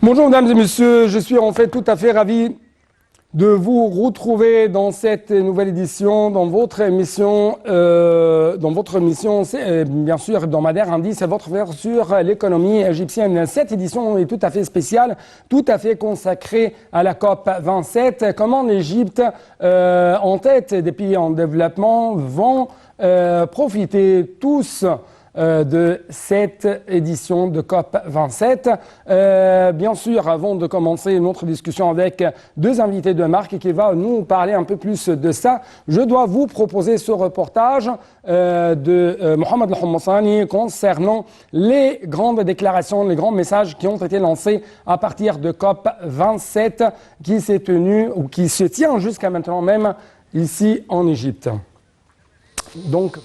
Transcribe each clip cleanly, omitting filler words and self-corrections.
Bonjour mesdames et messieurs, je suis en fait tout à fait ravi de vous retrouver dans cette nouvelle édition, dans votre émission, c'est bien sûr hebdomadaire Indice, votre verre sur l'économie égyptienne. Cette édition est tout à fait spéciale, tout à fait consacrée à la COP 27. Comment l'Égypte, en tête des pays en développement, vont profiter tous de cette édition de COP 27. Bien sûr, avant de commencer notre discussion avec deux invités de marque qui va nous parler un peu plus de ça, je dois vous proposer ce reportage de Mohamed El-Hommoussani concernant les grandes déclarations, les grands messages qui ont été lancés à partir de COP 27 qui s'est tenu ou qui se tient jusqu'à maintenant même ici en Égypte. Donc,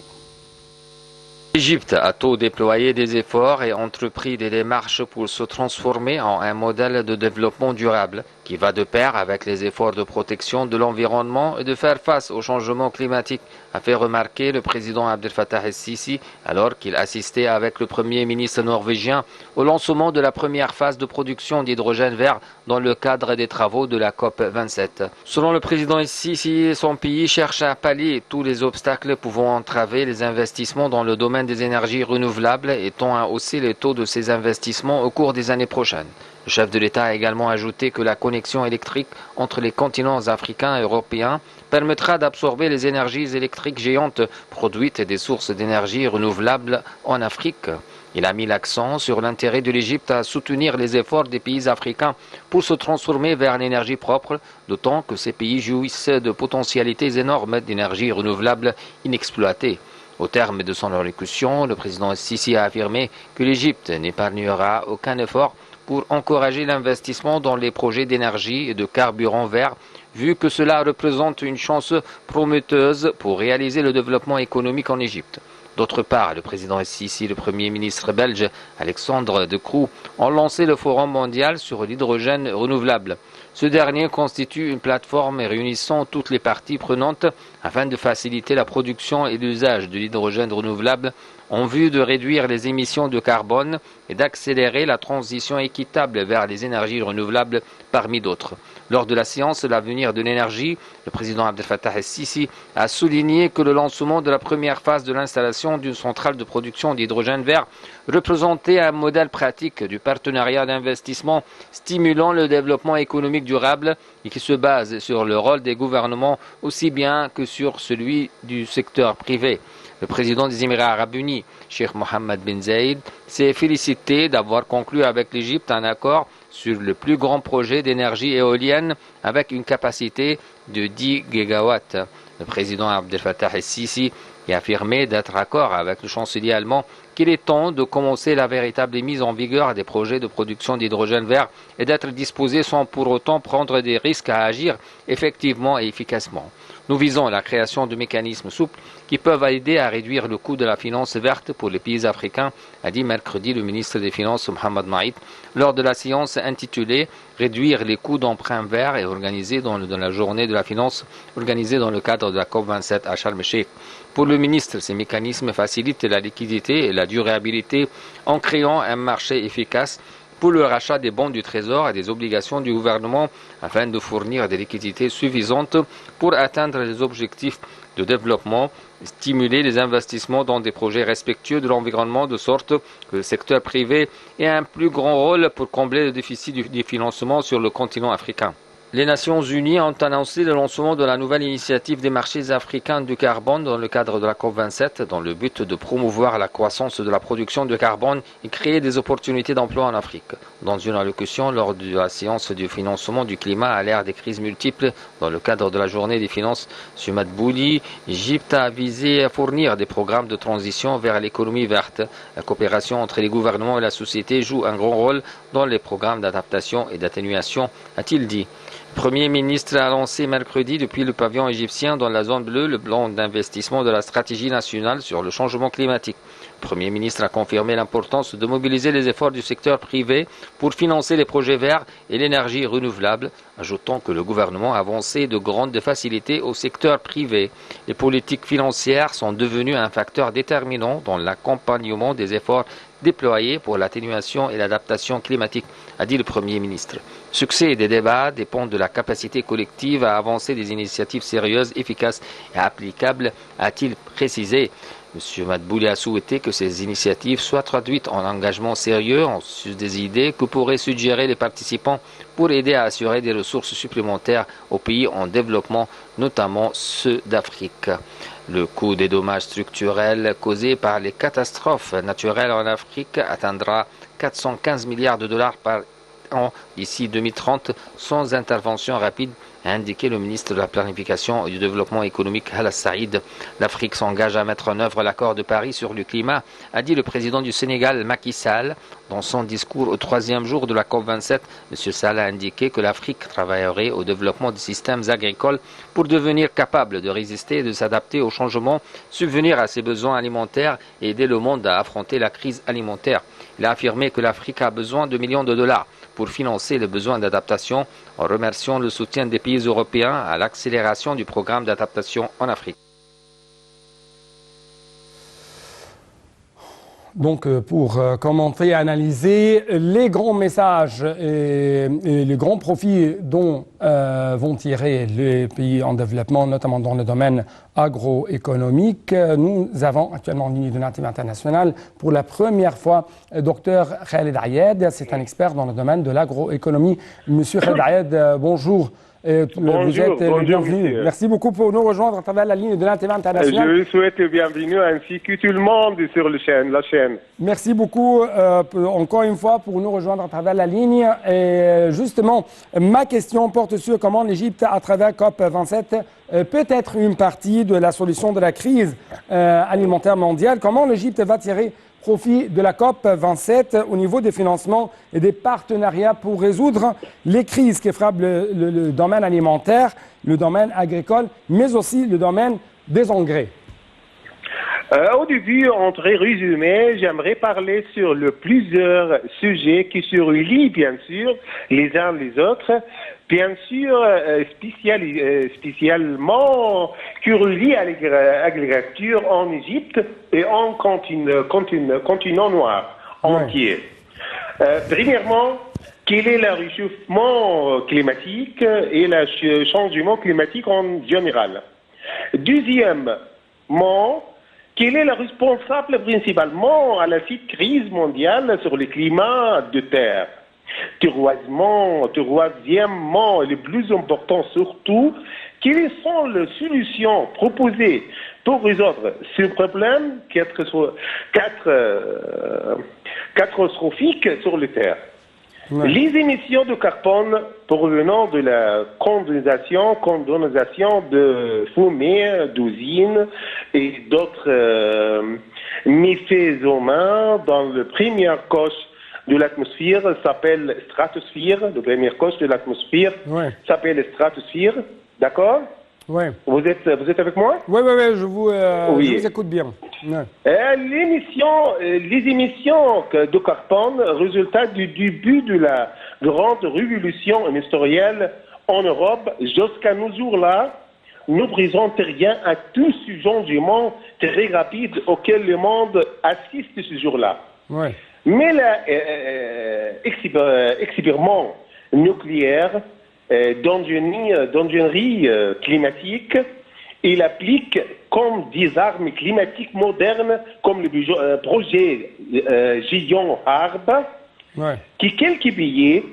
L'Égypte a tôt déployé des efforts et entrepris des démarches pour se transformer en un modèle de développement durable qui va de pair avec les efforts de protection de l'environnement et de faire face au changement climatique, a fait remarquer le président Abdel Fattah el-Sisi alors qu'il assistait avec le premier ministre norvégien au lancement de la première phase de production d'hydrogène vert dans le cadre des travaux de la COP 27. Selon le président el-Sisi, son pays cherche à pallier tous les obstacles pouvant entraver les investissements dans le domaine des énergies renouvelables et tend à hausser les taux de ces investissements au cours des années prochaines. Le chef de l'État a également ajouté que la connexion électrique entre les continents africains et européens permettra d'absorber les énergies électriques géantes produites des sources d'énergie renouvelables en Afrique. Il a mis l'accent sur l'intérêt de l'Égypte à soutenir les efforts des pays africains pour se transformer vers l'énergie propre, d'autant que ces pays jouissent de potentialités énormes d'énergie renouvelable inexploitées. Au terme de son allocution, le président Sisi a affirmé que l'Égypte n'épargnera aucun effort pour encourager l'investissement dans les projets d'énergie et de carburant vert, vu que cela représente une chance prometteuse pour réaliser le développement économique en Égypte. D'autre part, le président Sisi et le premier ministre belge Alexandre De Croo ont lancé le Forum mondial sur l'hydrogène renouvelable. Ce dernier constitue une plateforme réunissant toutes les parties prenantes afin de faciliter la production et l'usage de l'hydrogène renouvelable en vue de réduire les émissions de carbone et d'accélérer la transition équitable vers les énergies renouvelables parmi d'autres. Lors de la séance L'avenir de l'énergie, le président Abdel Fattah el-Sisi a souligné que le lancement de la première phase de l'installation d'une centrale de production d'hydrogène vert représentait un modèle pratique du partenariat d'investissement stimulant le développement économique durable et qui se base sur le rôle des gouvernements aussi bien que sur celui du secteur privé. Le président des Émirats arabes unis, Cheikh Mohammed bin Zayed, s'est félicité d'avoir conclu avec l'Égypte un accord sur le plus grand projet d'énergie éolienne avec une capacité de 10 gigawatts. Le président Abdel Fattah el-Sisi a affirmé d'être d'accord avec le chancelier allemand qu'il est temps de commencer la véritable mise en vigueur des projets de production d'hydrogène vert et d'être disposé sans pour autant prendre des risques à agir effectivement et efficacement. Nous visons la création de mécanismes souples qui peuvent aider à réduire le coût de la finance verte pour les pays africains, a dit mercredi le ministre des Finances Mohamed Maït lors de la séance intitulée « Réduire les coûts d'emprunt vert » et organisée dans la journée de la finance organisée dans le cadre de la COP27 à Sharm el-Sheikh. Pour le ministre, ces mécanismes facilitent la liquidité et la durabilité en créant un marché efficace pour le rachat des bons du Trésor et des obligations du gouvernement afin de fournir des liquidités suffisantes pour atteindre les objectifs de développement, stimuler les investissements dans des projets respectueux de l'environnement de sorte que le secteur privé ait un plus grand rôle pour combler le déficit du financement sur le continent africain. Les Nations Unies ont annoncé le lancement de la nouvelle initiative des marchés africains du carbone dans le cadre de la COP27 dans le but de promouvoir la croissance de la production de carbone et créer des opportunités d'emploi en Afrique. Dans une allocution lors de la séance du financement du climat à l'ère des crises multiples dans le cadre de la journée des finances sur Madbouli, l'Égypte a visé à fournir des programmes de transition vers l'économie verte. La coopération entre les gouvernements et la société joue un grand rôle dans les programmes d'adaptation et d'atténuation, a-t-il dit. Le Premier ministre a lancé mercredi depuis le pavillon égyptien dans la zone bleue le plan d'investissement de la stratégie nationale sur le changement climatique. Le Premier ministre a confirmé l'importance de mobiliser les efforts du secteur privé pour financer les projets verts et l'énergie renouvelable, ajoutant que le gouvernement a avancé de grandes facilités au secteur privé. Les politiques financières sont devenues un facteur déterminant dans l'accompagnement des efforts déployés pour l'atténuation et l'adaptation climatique, a dit le Premier ministre. Le succès des débats dépend de la capacité collective à avancer des initiatives sérieuses, efficaces et applicables, a-t-il précisé. M. Madbouli a souhaité que ces initiatives soient traduites en engagements sérieux, en sus des idées que pourraient suggérer les participants pour aider à assurer des ressources supplémentaires aux pays en développement, notamment ceux d'Afrique. Le coût des dommages structurels causés par les catastrophes naturelles en Afrique atteindra 415 milliards de dollars par an d'ici 2030 sans intervention rapide, a indiqué le ministre de la Planification et du Développement économique Hala Saïd. L'Afrique s'engage à mettre en œuvre l'accord de Paris sur le climat, a dit le président du Sénégal, Macky Sall. Dans son discours au 3e jour de la COP27, M. Sall a indiqué que l'Afrique travaillerait au développement des systèmes agricoles pour devenir capable de résister et de s'adapter aux changements, subvenir à ses besoins alimentaires et aider le monde à affronter la crise alimentaire. Il a affirmé que l'Afrique a besoin de millions de dollars pour financer les besoins d'adaptation, en remerciant le soutien des pays européens à l'accélération du programme d'adaptation en Afrique. Donc, pour commenter et analyser les grands messages et les grands profits dont vont tirer les pays en développement, notamment dans le domaine agroéconomique, nous avons actuellement en ligne de l'Internet international pour la première fois Dr Khaled Ayed. C'est un expert dans le domaine de l'agroéconomie. Monsieur Khaled Ayed, bonjour. Bonjour, vous êtes le bienvenu. Monsieur. Merci beaucoup pour nous rejoindre à travers la ligne de l'Internet international. Je vous souhaite bienvenue ainsi que tout le monde sur la chaîne. Merci beaucoup encore une fois pour nous rejoindre à travers la ligne. Et justement, ma question porte sur comment l'Égypte, à travers COP27, peut être une partie de la solution de la crise alimentaire mondiale. Comment l'Égypte va tirer profit de la COP27 au niveau des financements et des partenariats pour résoudre les crises qui frappent le domaine alimentaire, le domaine agricole, mais aussi le domaine des engrais. Au début, en très résumé, j'aimerais parler sur plusieurs sujets qui se relient bien sûr les uns les autres, bien sûr spécialement qui relient à l'agriculture en Égypte et en continent noir entier. Premièrement, quel est le réchauffement climatique et le changement climatique en général? Deuxièmement, quel est le responsable principalement à cette crise mondiale sur le climat de terre? Troisièmement, et le plus important surtout, quelles sont les solutions proposées pour résoudre ce problème catastrophique sur la Terre? Ouais. Les émissions de carbone provenant de la condensation de fumée d'usines et d'autres méfaits humains dans la première couche de l'atmosphère s'appelle stratosphère. La première couche de l'atmosphère s'appelle stratosphère. D'accord? Oui. Vous êtes avec moi? Oui, je vous écoute bien. Ouais. Les émissions de carbone, résultat du début de la grande révolution industrielle en Europe, jusqu'à nos jours-là, ne présentent rien à tout ce changement très rapide auquel le monde assiste ce jour-là. Ouais. Mais l'expériment nucléaire d'ingénierie climatique, il applique comme des armes climatiques modernes, comme le projet Géant Harb, qui quelques billets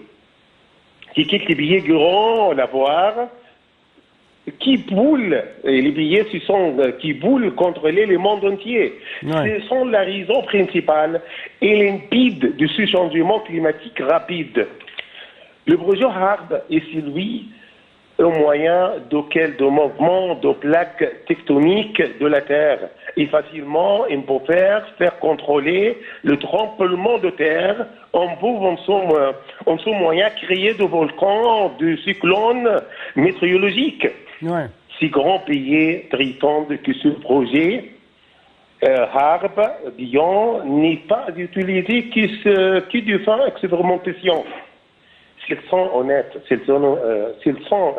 grands à voir, qui boulent, et les billets qui boulent contrôler le monde entier. Ce sont la raison principale et limpide de ce changement climatique rapide. Le projet Harb est celui au moyen duquel le mouvement de plaques tectoniques de la Terre est facilement on peut faire contrôler le tremblement de terre en pouvant en ce moyen créer des volcans, des cyclones météorologiques. Ces grands pays prétendent que ce projet Harb Bion n'est pas utilisé qui défend expérimentation. S'ils sont honnêtes, ils sont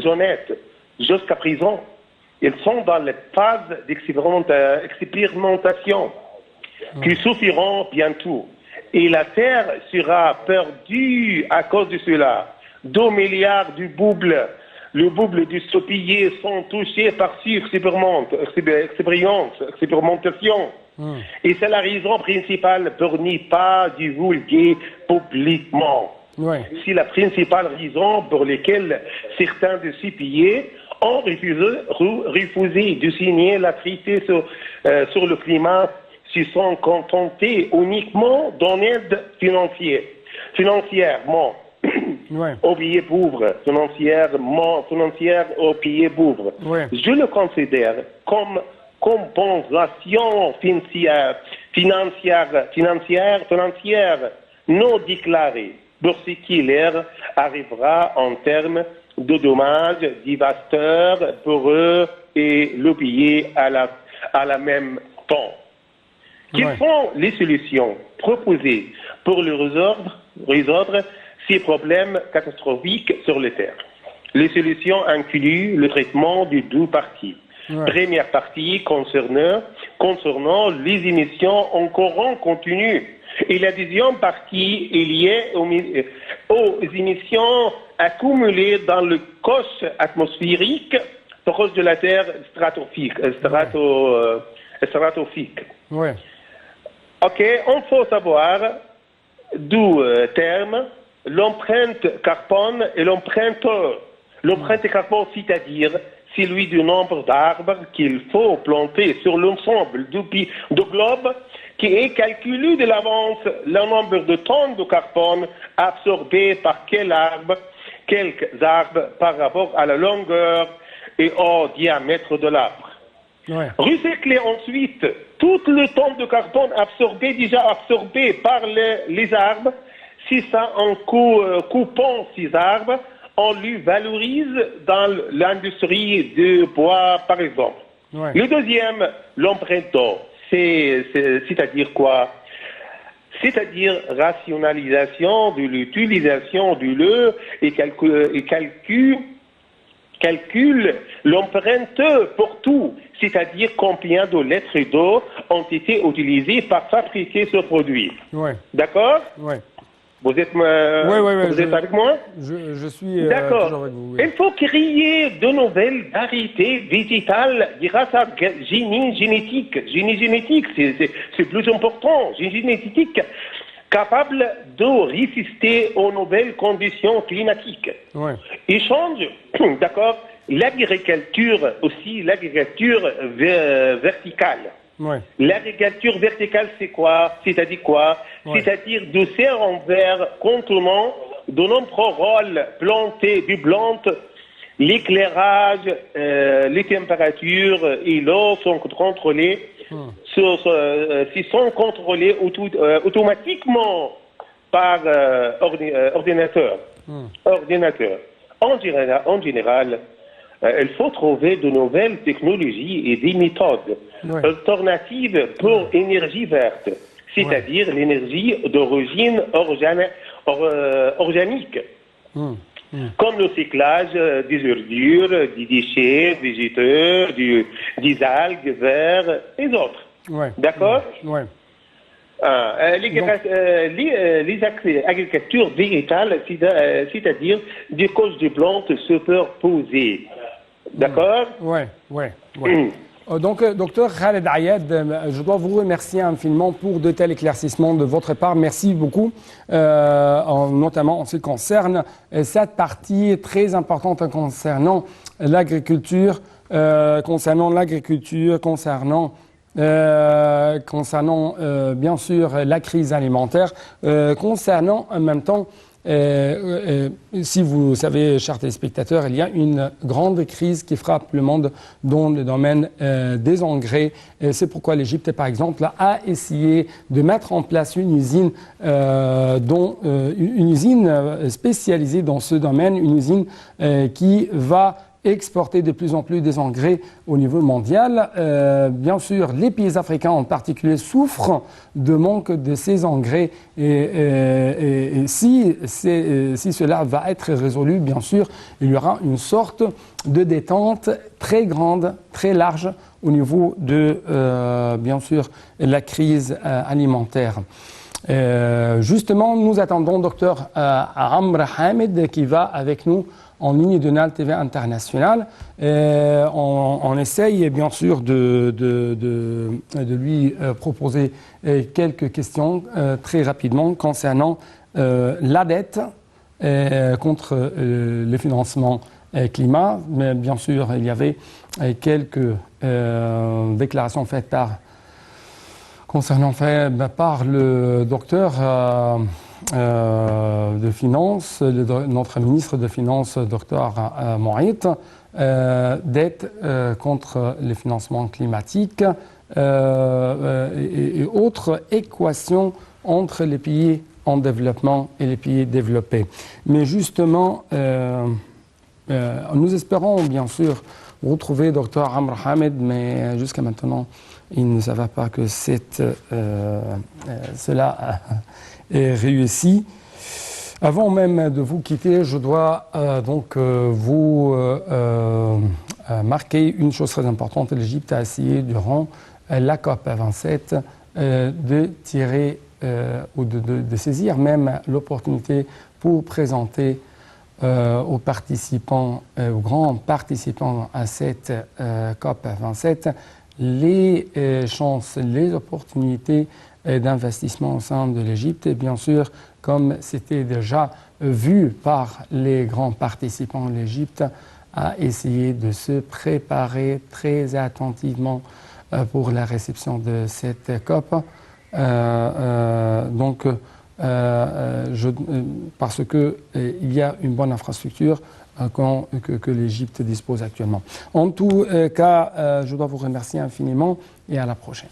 honnêtes jusqu'à présent, ils sont dans la phase d'expérimentation. qui souffriront bientôt. Et la terre sera perdue à cause de cela. 2 milliards de boubles, le bouble du saupillier sont touchés par expérimentation. Et c'est la raison principale pour n'y pas divulguer publiquement. C'est la principale raison pour laquelle certains de ces pays ont refusé de signer la traité sur le climat, se sont contentés uniquement d'une aide financièrement aux pays pauvres, financière aux pays pauvres. Je le considère comme compensation financière non déclarée pour ce qui leur arrivera en termes de dommages dévastateurs pour eux et le pays à la même temps. Quelles sont les solutions proposées pour résoudre ces problèmes catastrophiques sur la Terre? Les solutions incluent le traitement de 2 parties. Première partie concernant les émissions en courant continu. Et la deuxième partie est liée aux émissions accumulées dans le couche atmosphérique proche de la Terre stratosphérique. Ok, on faut savoir 2 termes, l'empreinte carbone et l'empreinte carbone, c'est-à-dire celui du nombre d'arbres qu'il faut planter sur l'ensemble du globe, qui est calculé de l'avance le nombre de tonnes de carbone absorbées par quelques arbres par rapport à la longueur et au diamètre de l'arbre. Recycler ensuite tout le tonnes de carbone déjà absorbé par les arbres. Si ça, en coupant ces arbres, on lui valorise dans l'industrie du bois, par exemple. Le deuxième, l'empreinte d'eau. C'est-à-dire quoi? C'est-à-dire rationalisation de l'utilisation de l'eau et calcule l'empreinte pour tout, c'est-à-dire combien de litres d'eau ont été utilisés pour fabriquer ce produit. D'accord? Vous êtes, vous êtes avec moi? Je suis d'accord. Toujours avec vous. Il faut créer de nouvelles variétés végétales grâce à génie génétique. Génie génétique, c'est plus important. Génie génétique capable de résister aux nouvelles conditions climatiques. Échange, d'accord, l'agriculture aussi, l'agriculture verticale. L'agriculture verticale, c'est quoi? C'est-à-dire quoi? C'est-à-dire de serre en verre contenant de nombreux rôles plantés du plantes, l'éclairage, les températures et l'eau sont contrôlées. Sont contrôlés automatiquement par ordinateur. En général, il faut trouver de nouvelles technologies et des méthodes alternatives pour l'énergie verte, c'est-à-dire l'énergie d'origine organique, comme le cyclage des ordures, des déchets végétaux, des algues vertes et autres. D'accord? Les agricultures végétales, c'est-à-dire des causes de plantes superposées. D'accord? Donc, docteur Khaled Ayed, je dois vous remercier infiniment pour de tels éclaircissements de votre part. Merci beaucoup, notamment en ce qui concerne cette partie très importante concernant l'agriculture, concernant bien sûr la crise alimentaire, concernant en même temps, si vous savez, chers téléspectateurs, il y a une grande crise qui frappe le monde dans le domaine des engrais. C'est pourquoi l'Égypte, par exemple, a essayé de mettre en place une usine, une usine spécialisée dans ce domaine, une usine qui va exporter de plus en plus des engrais au niveau mondial. Bien sûr, les pays africains en particulier souffrent de manque de ces engrais et si cela va être résolu, bien sûr, il y aura une sorte de détente très grande, très large au niveau de, bien sûr, la crise alimentaire. Justement, nous attendons Dr Amr Hamid qui va avec nous en ligne de NAL TV International. On essaye bien sûr de lui proposer quelques questions très rapidement concernant la dette contre le financement climat. Mais bien sûr, il y avait quelques déclarations faites par le docteur de Finances, notre ministre de Finances, docteur Moït, dette contre les financements climatiques et autres équations entre les pays en développement et les pays développés. Mais justement, nous espérons bien sûr retrouver docteur Amr Hamid, mais jusqu'à maintenant, il ne savait pas que cela est réussi. Avant même de vous quitter, je dois donc vous marquer une chose très importante. L'Égypte a essayé durant la COP27 de tirer ou de saisir même l'opportunité pour présenter aux participants, aux grands participants à cette COP27, les chances, les opportunités d'investissement au sein de l'Égypte. Et bien sûr, comme c'était déjà vu par les grands participants, l'Égypte a essayé de se préparer très attentivement pour la réception de cette COP. Parce qu'il y a une bonne infrastructure que l'Égypte dispose actuellement. En tout cas, je dois vous remercier infiniment et à la prochaine.